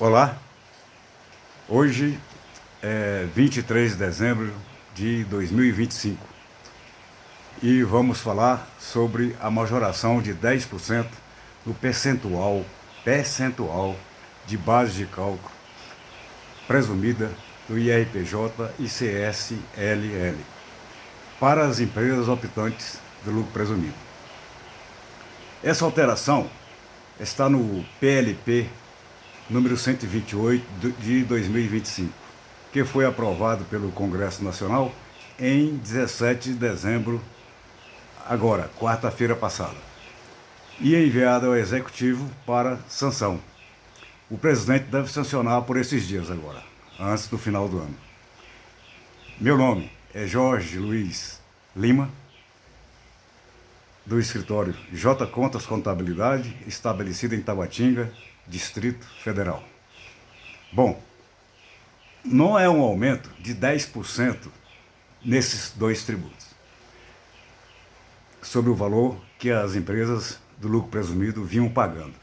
Olá, hoje é 23 de dezembro de 2025 e vamos falar sobre a majoração de 10% no percentual de base de cálculo presumida do IRPJ e CSLL para as empresas optantes do lucro presumido. Essa alteração está no PLP número 128 de 2025, que foi aprovado pelo Congresso Nacional em 17 de dezembro, agora, quarta-feira passada, e enviado ao Executivo para sanção. O presidente deve sancionar por esses dias agora, antes do final do ano. Meu nome é Jorge Luiz Lima, do escritório J Contas Contabilidade, estabelecido em Taguatinga, Distrito Federal. Bom, não é um aumento de 10% nesses dois tributos, sobre o valor que as empresas do lucro presumido vinham pagando.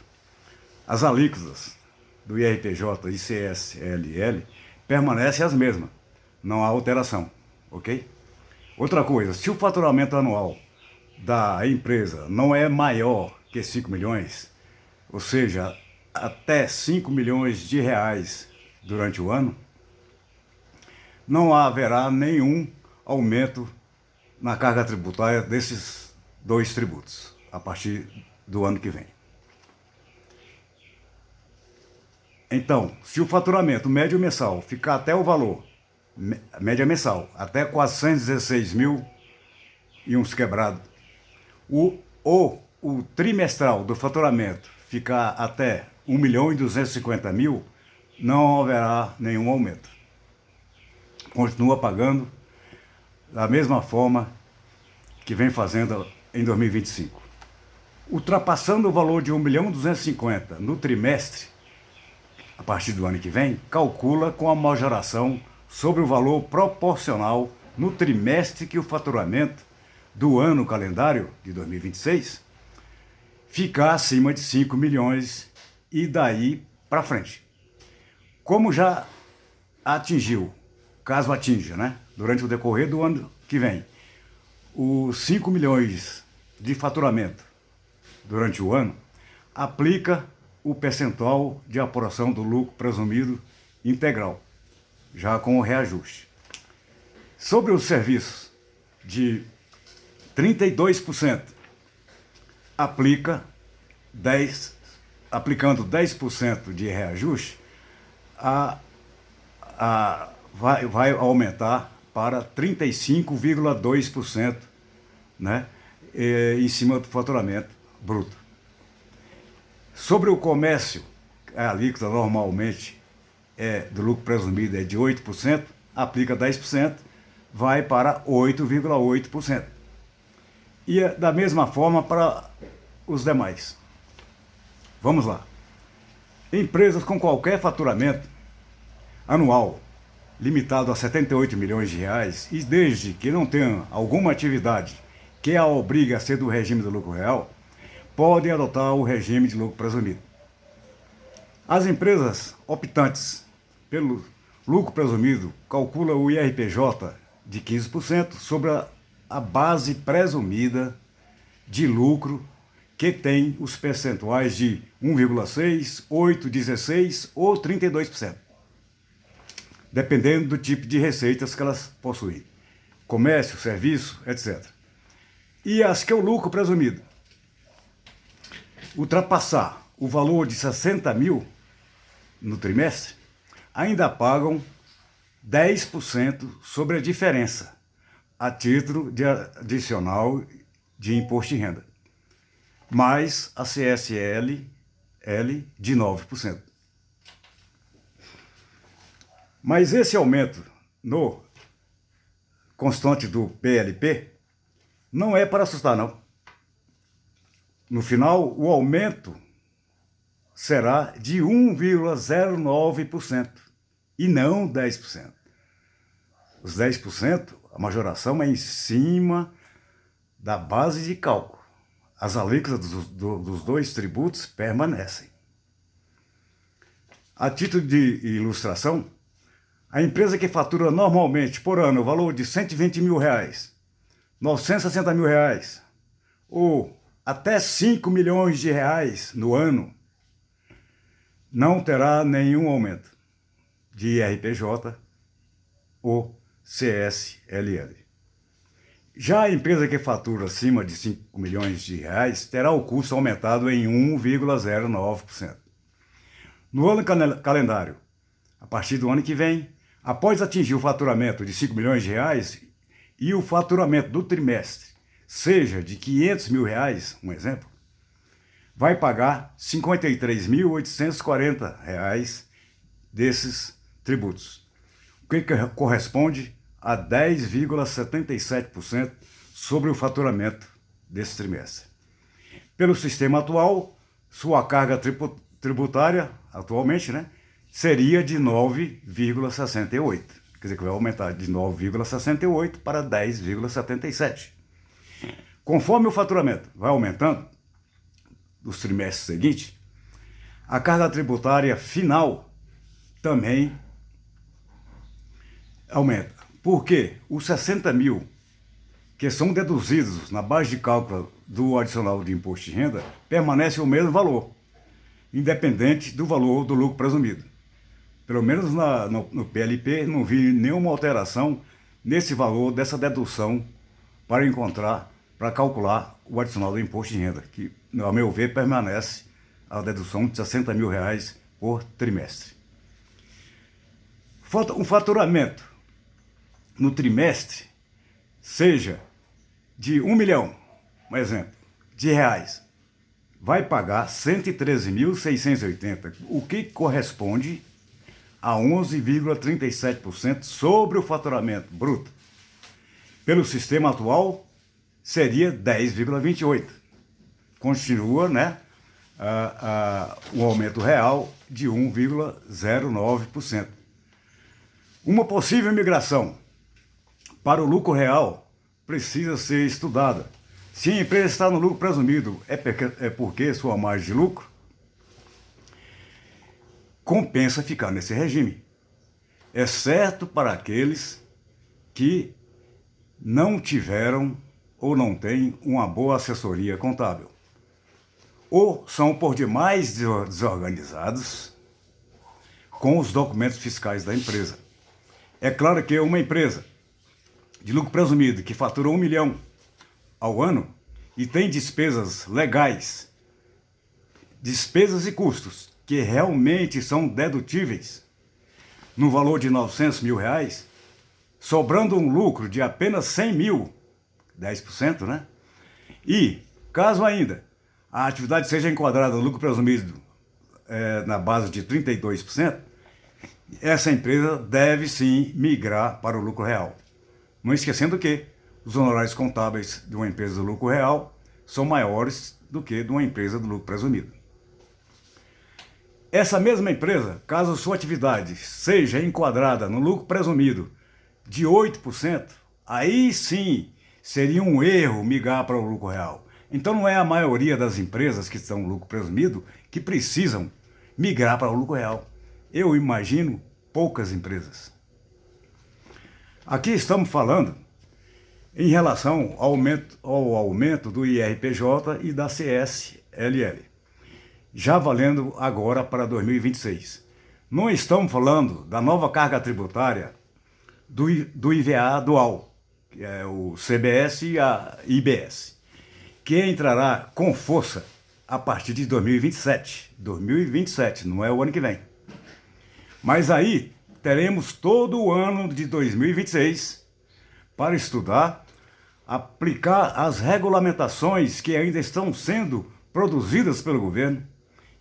As alíquotas do IRPJ e CSLL permanecem as mesmas, não há alteração, ok? Outra coisa, se o faturamento anual da empresa não é maior que 5 milhões, ou seja, até 5 milhões de reais durante o ano, não haverá nenhum aumento na carga tributária desses dois tributos, a partir do ano que vem. Então, se o faturamento médio mensal ficar até o valor, média mensal, até 416 mil e uns quebrados, o trimestral do faturamento ficar até 1.250.000, não haverá nenhum aumento. Continua pagando da mesma forma que vem fazendo em 2025. Ultrapassando o valor de 1.250.000 no trimestre, a partir do ano que vem, calcula com a majoração sobre o valor proporcional no trimestre que o faturamento do ano calendário de 2026 ficar acima de 5 milhões e daí para frente. Como já atingiu, caso atinja, né, durante o decorrer do ano que vem, os 5 milhões de faturamento durante o ano, aplica o percentual de apuração do lucro presumido integral, já com o reajuste. Sobre os serviços de 32%, aplicando 10% de reajuste, vai aumentar para 35,2%, né, em cima do faturamento bruto. Sobre o comércio, a alíquota normalmente do lucro presumido é de 8%, aplica 10%, vai para 8,8%. E da mesma forma para os demais. Vamos lá. Empresas com qualquer faturamento anual limitado a 78 milhões de reais e desde que não tenham alguma atividade que a obrigue a ser do regime do lucro real, podem adotar o regime de lucro presumido. As empresas optantes pelo lucro presumido calculam o IRPJ de 15% sobre a base presumida de lucro que tem os percentuais de 1,6, 8, 16 ou 32%, dependendo do tipo de receitas que elas possuem, comércio, serviço, etc. E as que o lucro presumido ultrapassar o valor de 60 mil no trimestre, ainda pagam 10% sobre a diferença, a título de adicional de imposto de renda, mais a CSLL de 9%. Mas esse aumento no constante do PLP não é para assustar, não. No final, o aumento será de 1,09% e não 10%. Os 10%, a majoração é em cima da base de cálculo. As alíquotas dos dois tributos permanecem. A título de ilustração, a empresa que fatura normalmente por ano o valor de R$120 mil, R$960 mil ou até R$5 milhões no ano, não terá nenhum aumento de IRPJ ou CSLL. Já a empresa que fatura acima de R$5 milhões terá o custo aumentado em 1,09%. No ano calendário, a partir do ano que vem, após atingir o faturamento de R$5 milhões e o faturamento do trimestre seja de R$500 mil, um exemplo, vai pagar R$ 53.840 desses tributos, o que corresponde a 10,77% sobre o faturamento desse trimestre. Pelo sistema atual, sua carga tributária, atualmente, seria de 9,68%. Quer dizer, que vai aumentar de 9,68% para 10,77%. Conforme o faturamento vai aumentando nos trimestres seguintes, a carga tributária final também aumenta. Porque os 60 mil que são deduzidos na base de cálculo do adicional de imposto de renda permanece o mesmo valor, independente do valor do lucro presumido. Pelo menos no PLP não vi nenhuma alteração nesse valor dessa dedução para calcular o adicional do imposto de renda, que, ao meu ver, permanece a dedução de 60 mil reais por trimestre. Um faturamento no trimestre seja de 1 milhão, um exemplo, de reais, vai pagar 113.680, o que corresponde a 11,37% sobre o faturamento bruto. Pelo sistema atual, seria 10,28%. Continua, o aumento real de 1,09%. Uma possível migração para o lucro real precisa ser estudada. Se a empresa está no lucro presumido, é porque sua margem de lucro compensa ficar nesse regime, exceto para aqueles que não tiveram ou não têm uma boa assessoria contábil, ou são por demais desorganizados com os documentos fiscais da empresa. É claro que uma empresa de lucro presumido que fatura 1 milhão ao ano e tem despesas legais, despesas e custos que realmente são dedutíveis no valor de 900 mil reais, sobrando um lucro de apenas 100 mil, 10%, E, caso ainda a atividade seja enquadrada no lucro presumido na base de 32%, essa empresa deve sim migrar para o lucro real. Não esquecendo que os honorários contábeis de uma empresa do lucro real são maiores do que de uma empresa do lucro presumido. Essa mesma empresa, caso sua atividade seja enquadrada no lucro presumido de 8%, aí sim seria um erro migrar para o lucro real. Então não é a maioria das empresas que estão no lucro presumido que precisam migrar para o lucro real. Eu imagino poucas empresas. Aqui estamos falando em relação ao aumento do IRPJ e da CSLL, já valendo agora para 2026. Não estamos falando da nova carga tributária do IVA dual, que é o CBS e a IBS, que entrará com força a partir de 2027. 2027, não é o ano que vem. Mas aí teremos todo o ano de 2026 para estudar, aplicar as regulamentações que ainda estão sendo produzidas pelo governo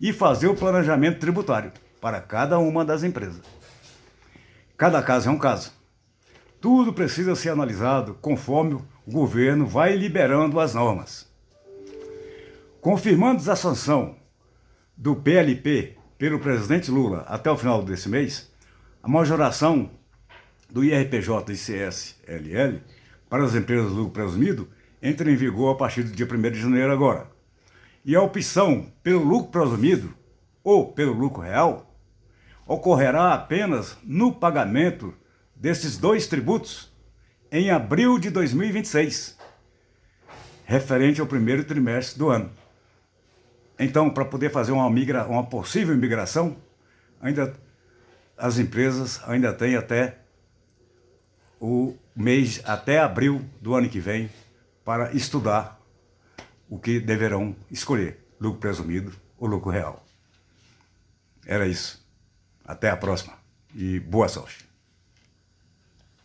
e fazer o planejamento tributário para cada uma das empresas. Cada caso é um caso. Tudo precisa ser analisado conforme o governo vai liberando as normas. Confirmando a sanção do PLP pelo presidente Lula até o final desse mês, a majoração do IRPJ e CSLL para as empresas do lucro presumido entra em vigor a partir do dia 1º de janeiro agora. E a opção pelo lucro presumido ou pelo lucro real ocorrerá apenas no pagamento desses dois tributos em abril de 2026, referente ao primeiro trimestre do ano. Então, para poder fazer uma possível migração, as empresas ainda têm até o mês, até abril do ano que vem, para estudar o que deverão escolher, lucro presumido ou lucro real. Era isso. Até a próxima e boa sorte.